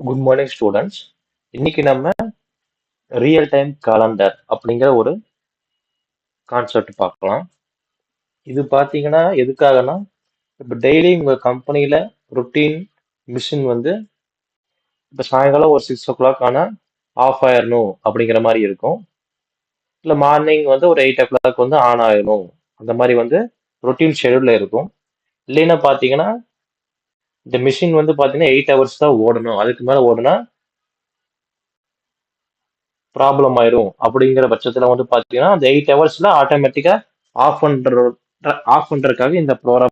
Good morning students. இன்னைக்கு நம்ம real time calendar அப்படிங்கிற ஒரு கான்செப்ட் பார்க்கலாம். இது பார்த்தீங்கன்னா எதுக்காகனா, இப்போ டெய்லி உங்க கம்பெனியில ருட்டீன் மிஷின் வந்து இப்போ சாயங்காலம் ஒரு 6 o'clock ஆனால் ஆஃப் ஆயிடணும் அப்படிங்கிற மாதிரி இருக்கும். இல்லை மார்னிங் வந்து ஒரு 8 o'clock வந்து ஆன் ஆயிடணும், அந்த மாதிரி வந்து ருட்டீன் ஷெடியூல்ல இருக்கும். இல்லைன்னா பார்த்தீங்கன்னா இந்த மிஷின் வந்து பார்த்தீங்கன்னா 8 hours தான் ஓடணும், அதுக்கு மேலே ஓடுனா ப்ராப்ளம் ஆயிரும் அப்படிங்கிற பட்சத்துல வந்து பாத்தீங்கன்னா அந்த 8 hours ஆட்டோமேட்டிக்கா ஆஃப் பண்ற ஆஃப் பண்றதுக்காக இந்த ப்ரோக்ராம்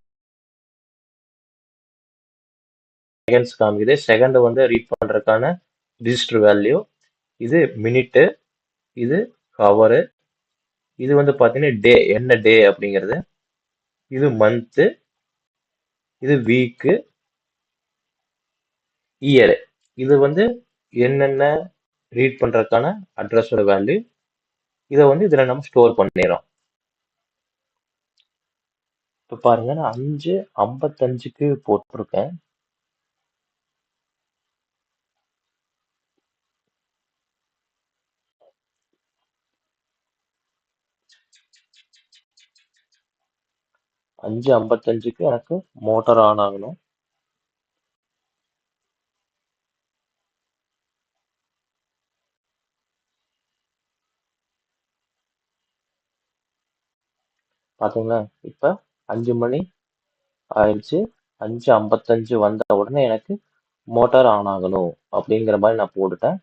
செகண்ட்ஸ் காமிக்குது. செகண்ட் வந்து ரீட் பண்றதுக்கான ரிஜிஸ்டர் வேல்யூ. இது மினிட்டு, இது ஹவரு, இது வந்து பாத்தீங்கன்னா டே, என்ன டே அப்படிங்கிறது, இது மந்த்து, இது வீக்கு, இயர். இது வந்து என்னென்ன ரீட் பண்றதுக்கான அட்ரஸோட வேல்யூ. இதை வந்து இதுல நம்ம ஸ்டோர் பண்ணிடுறோம். இப்ப பாருங்க, நான் 5:55க்கு போட்டிருக்கேன். அஞ்சு 55க்கு எனக்கு மோட்டார் ஆன் ஆகணும். பாத்தீங்களா, இப்ப 5 மணி ஆயிடுச்சு. 5:55 வந்த உடனே எனக்கு மோட்டார் ஆன் ஆகணும் அப்படிங்கிற மாதிரி நான் போட்டுட்டேன்.